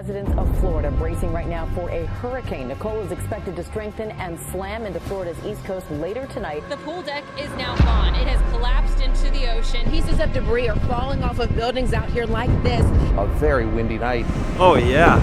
residents of Florida bracing right now for a hurricane. Nicole is expected to strengthen and slam into Florida's east coast later tonight. The pool deck is now gone. It has collapsed into the ocean. Pieces of debris are falling off of buildings out here like this. A very windy night. Oh yeah.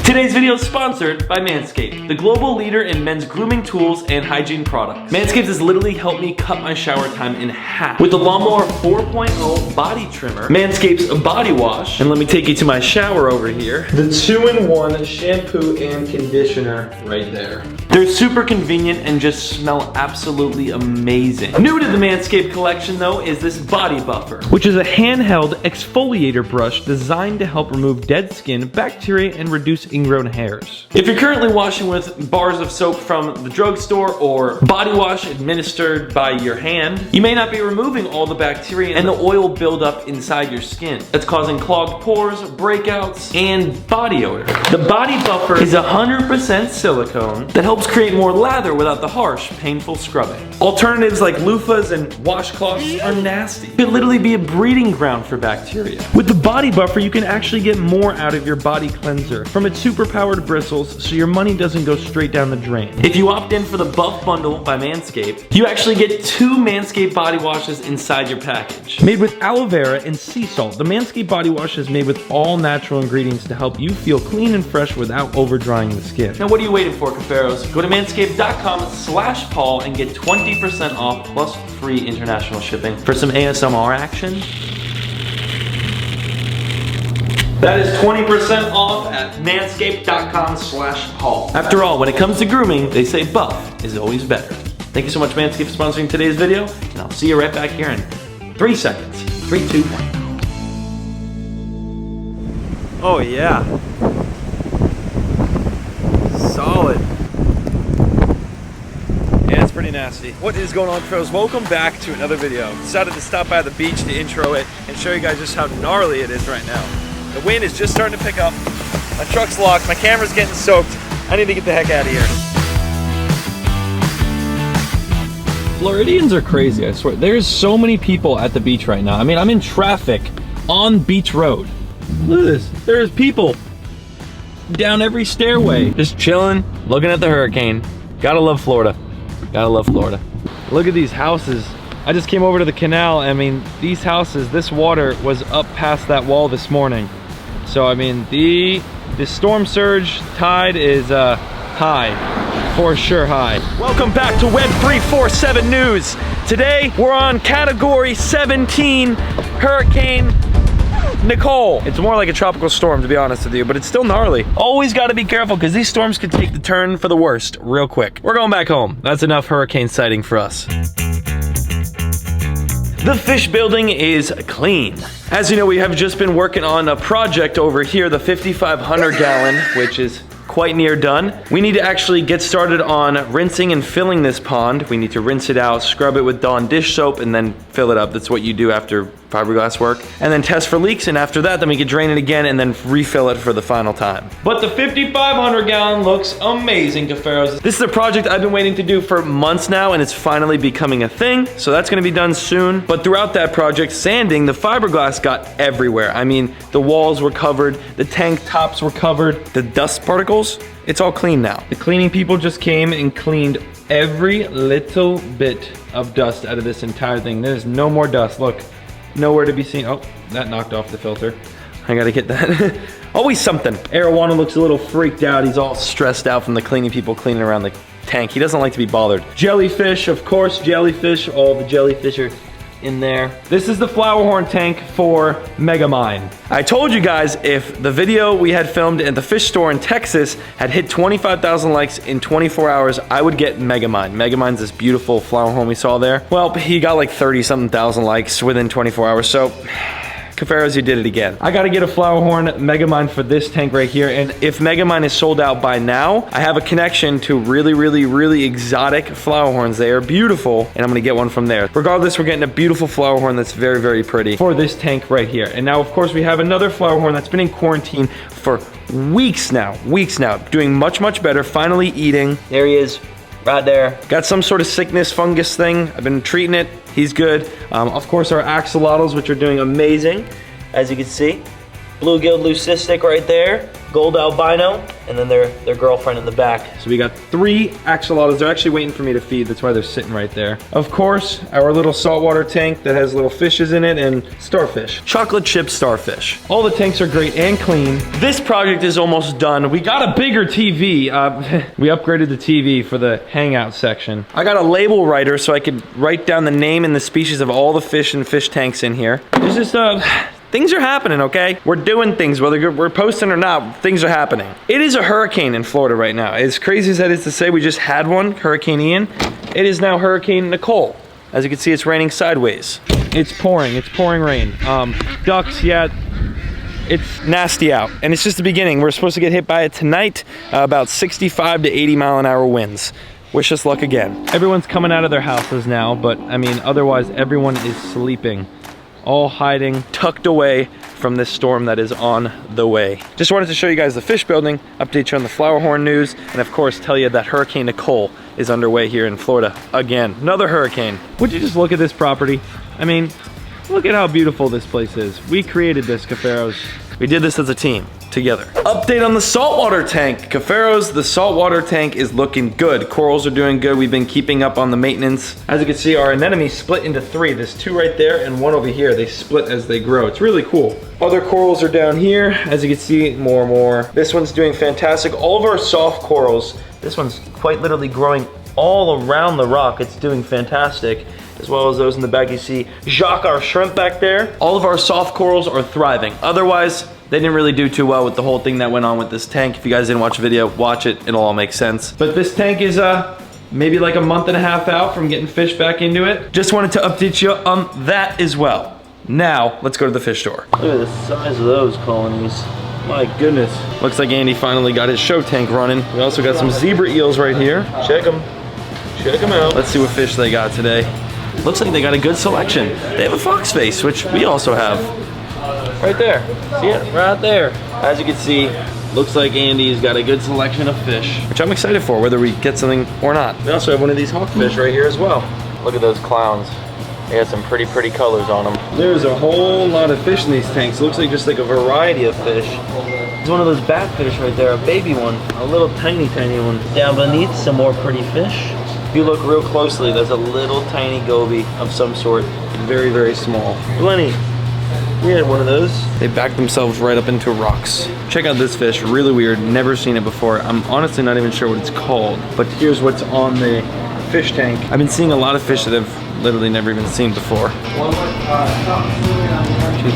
Today's video is sponsored by Manscaped, the global leader in men's grooming tools and hygiene products. Manscaped has literally helped me cut my shower time in half. With the Lawnmower 4.0 body trimmer, Manscaped's body wash, and let me take you to my shower over here, the 2-in-1 shampoo and conditioner right there. They're super convenient and just smell absolutely amazing. New to the Manscaped collection though is this body buffer, which is a handheld exfoliator brush designed to help remove dead skin, bacteria, and reduce ingrown hairs. If you're currently washing with bars of soap from the drugstore or body wash administered by your hand, you may not be removing all the bacteria and the oil buildup inside your skin that's causing clogged pores, breakouts, and body odor. The body buffer is 100% silicone that helps create more lather without the harsh, painful scrubbing. Alternatives like loofahs and washcloths are nasty. It could literally be a breeding ground for bacteria. With the body buffer, you can actually get more out of your body cleanser from its super-powered bristles, so your money doesn't go straight down the drain. If you opt in for the Buff Bundle by Manscaped, you actually get 2 Manscaped body washes inside your package. Made with aloe vera and sea salt, the Manscaped body wash is made with all natural ingredients to help you feel clean and fresh without over-drying the skin. Now what are you waiting for, Cuffaros? Go to manscaped.com/Paul and get 20% off plus free international shipping. For some ASMR action, that is 20% off at manscaped.com/Paul. After all, when it comes to grooming, they say buff is always better. Thank you so much, Manscaped, for sponsoring today's video, and I'll see you right back here in 3 seconds. 3, 2, 1. Oh yeah. Solid. Yeah, it's pretty nasty. What is going on, pros? Welcome back to another video. Decided to stop by the beach to intro it and show you guys just how gnarly it is right now. The wind is just starting to pick up. My truck's locked. My camera's getting soaked. I need to get the heck out of here. Floridians are crazy, I swear. There's so many people at the beach right now. I mean, I'm in traffic on Beach Road. Look at this. There's people down every stairway, just chilling, looking at the hurricane. Gotta love Florida. Gotta love Florida. Look at these houses. I just came over to the canal. I mean, these houses, this water was up past that wall this morning. So, I mean, the storm surge tide is high, for sure high. Welcome back to Web 347 News. Today, we're on Category 17, Hurricane Nicole. It's more like a tropical storm, to be honest with you, but it's still gnarly. Always gotta be careful, because these storms could take the turn for the worst real quick. We're going back home. That's enough hurricane sighting for us. The fish building is clean. As you know, we have just been working on a project over here, the 5,500 gallon, which is quite near done. We need to actually get started on rinsing and filling this pond. We need to rinse it out, scrub it with Dawn dish soap, and then fill it up. That's what you do after fiberglass work. And then test for leaks, and after that, then we can drain it again and then refill it for the final time. But the 5,500 gallon looks amazing, Cuffaros. This is a project I've been waiting to do for months now, and it's finally becoming a thing. So that's gonna be done soon. But throughout that project, sanding, the fiberglass got everywhere. I mean, the walls were covered, the tank tops were covered, the dust particles, it's all clean now. The cleaning people just came and cleaned every little bit of dust out of this entire thing. There's no more dust, look. Nowhere to be seen. Oh, that knocked off the filter. I gotta get that. Always something. Arowana looks a little freaked out. He's all stressed out from the cleaning people cleaning around the tank. He doesn't like to be bothered. Jellyfish, of course, jellyfish. All the jellyfish are in there. This is the flower horn tank for Megamine. I told you guys if the video we had filmed at the fish store in Texas had hit 25,000 likes in 24 hours, I would get Megamine. Megamine's this beautiful flower horn we saw there. Well, he got like 30-something thousand likes within 24 hours, so Cuffaros, you did it again. I gotta get a flower horn Megamine for this tank right here, and if Megamine is sold out by now, I have a connection to really exotic flower horns. They are beautiful, and I'm gonna get one from there. Regardless, we're getting a beautiful flower horn that's very pretty for this tank right here. And now, of course, we have another flower horn that's been in quarantine for weeks now, doing much, much better, finally eating. There he is, right there. Got some sort of sickness, fungus thing. I've been treating it, he's good. Of course, our axolotls, which are doing amazing, as you can see. Bluegill leucistic right there, gold albino, and then their girlfriend in the back. So we got 3 axolotls. They're actually waiting for me to feed. That's why they're sitting right there. Of course, our little saltwater tank that has little fishes in it and starfish. Chocolate chip starfish. All the tanks are great and clean. This project is almost done. We got a bigger TV. We upgraded the TV for the hangout section. I got a label writer so I could write down the name and the species of all the fish and fish tanks in here. There's just things are happening, okay? We're doing things, whether we're posting or not, things are happening. It is a hurricane in Florida right now. As crazy as that is to say, we just had one, Hurricane Ian. It is now Hurricane Nicole. As you can see, it's raining sideways. It's pouring rain. Ducks, yeah, it's nasty out. And it's just the beginning. We're supposed to get hit by it tonight, about 65 to 80 mile an hour winds. Wish us luck again. Everyone's coming out of their houses now, but I mean, otherwise everyone is sleeping. All hiding, tucked away from this storm that is on the way. Just wanted to show you guys the fish building, update you on the flower horn news, and of course tell you that Hurricane Nicole is underway here in Florida again. Another hurricane. Would you just look at this property? I mean, look at how beautiful this place is. We created this, Cuffaros. We did this as a team, together. Update on the saltwater tank. Cuffaros, the saltwater tank is looking good. Corals are doing good. We've been keeping up on the maintenance. As you can see, our anemones split into 3. There's 2 right there and 1 over here. They split as they grow. It's really cool. Other corals are down here. As you can see, more and more. This one's doing fantastic. All of our soft corals, this one's quite literally growing all around the rock. It's doing fantastic. As well as those in the back. You see Jacques, our shrimp back there. All of our soft corals are thriving. Otherwise, they didn't really do too well with the whole thing that went on with this tank. If you guys didn't watch the video, watch it. It'll all make sense. But this tank is maybe like a month and a half out from getting fish back into it. Just wanted to update you on that as well. Now, let's go to the fish store. Look at the size of those colonies. My goodness. Looks like Andy finally got his show tank running. We also got some zebra eels right here. Check them. Check them out. Let's see what fish they got today. Looks like they got a good selection. They have a fox face, which we also have. Right there. See it? Right there. As you can see, looks like Andy's got a good selection of fish, which I'm excited for, whether we get something or not. We also have one of these hawkfish right here as well. Look at those clowns. They got some pretty colors on them. There's a whole lot of fish in these tanks. It looks like just like a variety of fish. There's one of those batfish right there, a baby one, a little tiny one. Down beneath, some more pretty fish. If you look real closely, there's a little tiny goby of some sort, very small. Plenty. We had one of those. They backed themselves right up into rocks. Check out this fish, really weird, never seen it before. I'm honestly not even sure what it's called, but here's what's on the fish tank. I've been seeing a lot of fish that I've literally never even seen before. Check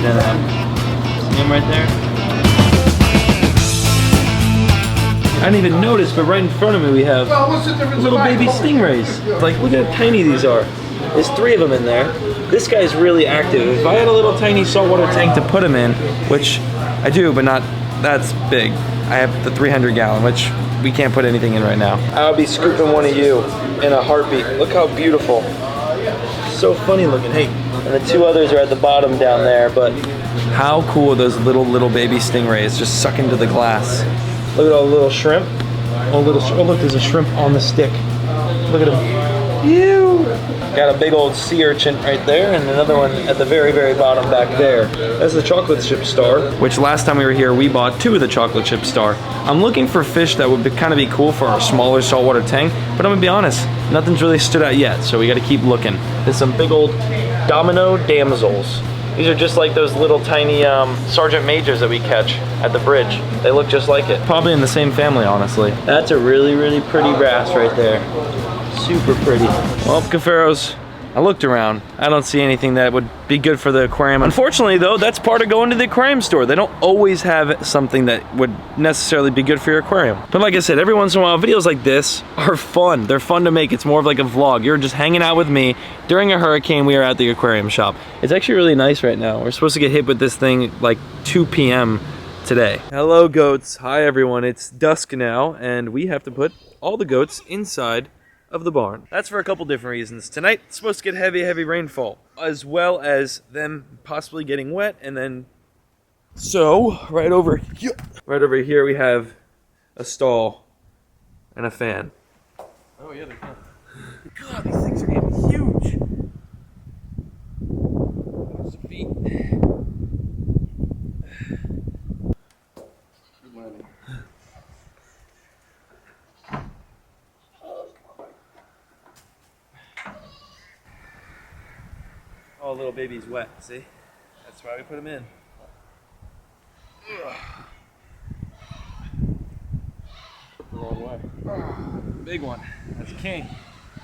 that out. See him right there? I didn't even notice, but right in front of me we have little baby stingrays. Like, look at how tiny these are. There's 3 of them in there. This guy's really active. If I had a little tiny saltwater tank to put him in, which I do, but not that's big. I have the 300 gallon, which we can't put anything in right now. I'll be scooping one of you in a heartbeat. Look how beautiful. So funny looking. Hey, and the 2 others are at the bottom down there, but how cool are those little baby stingrays just sucking to the glass. Look at all the little shrimp. Oh look, there's a shrimp on the stick. Look at him. Ew. Got a big old sea urchin right there, and another one at the very bottom back there. That's the chocolate chip star, which last time we were here, we bought 2 of the chocolate chip star. I'm looking for fish that would kind of be cool for our smaller saltwater tank, but I'm gonna be honest, nothing's really stood out yet, so we gotta keep looking. There's some big old domino damsels. These are just like those little tiny Sergeant Majors that we catch at the bridge. They look just like it. Probably in the same family, honestly. That's a really pretty bass right there. Super pretty. Well, Cuffaros, I looked around. I don't see anything that would be good for the aquarium. Unfortunately, though, that's part of going to the aquarium store. They don't always have something that would necessarily be good for your aquarium. But like I said, every once in a while, videos like this are fun. They're fun to make. It's more of like a vlog. You're just hanging out with me. During a hurricane, we are at the aquarium shop. It's actually really nice right now. We're supposed to get hit with this thing like 2 p.m. today. Hello, goats. Hi, everyone. It's dusk now, and we have to put all the goats inside of the barn. That's for a couple different reasons. Tonight, it's supposed to get heavy rainfall, as well as them possibly getting wet and then So, right over here we have a stall and a fan. Oh yeah, they're good. God, these things are getting huge. There's the feet. Good landing. Oh, little baby's wet, see? That's why we put him in. The wrong way. Big one. That's king.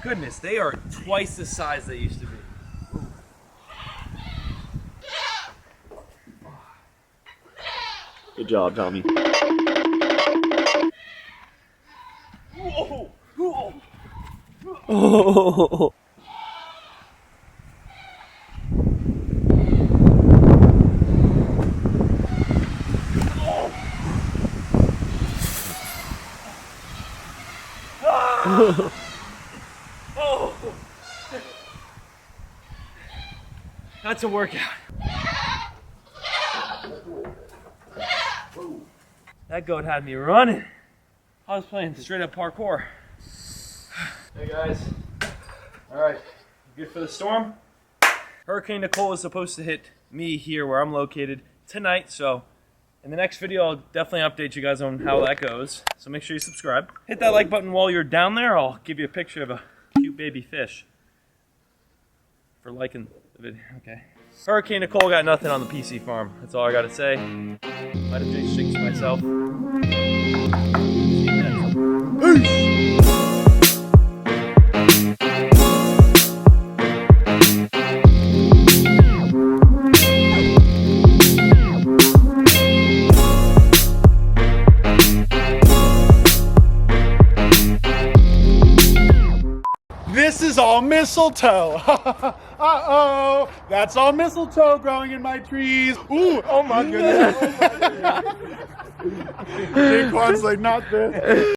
Goodness, they are twice the size they used to be. Good job, Tommy. Whoa! Whoa! Oh. Oh! That's a workout. That goat had me running. I was playing straight up parkour. Hey guys. Alright, good for the storm? Hurricane Nicole is supposed to hit me here where I'm located tonight, so in the next video, I'll definitely update you guys on how that goes. So make sure you subscribe. Hit that like button while you're down there. I'll give you a picture of a cute baby fish for liking the video. Okay. Hurricane Nicole got nothing on the PC farm. That's all I gotta say. Might have just jinxed myself. Peace. This is all mistletoe. Uh-oh, that's all mistletoe growing in my trees. Ooh, oh my goodness. Big one's like, not this.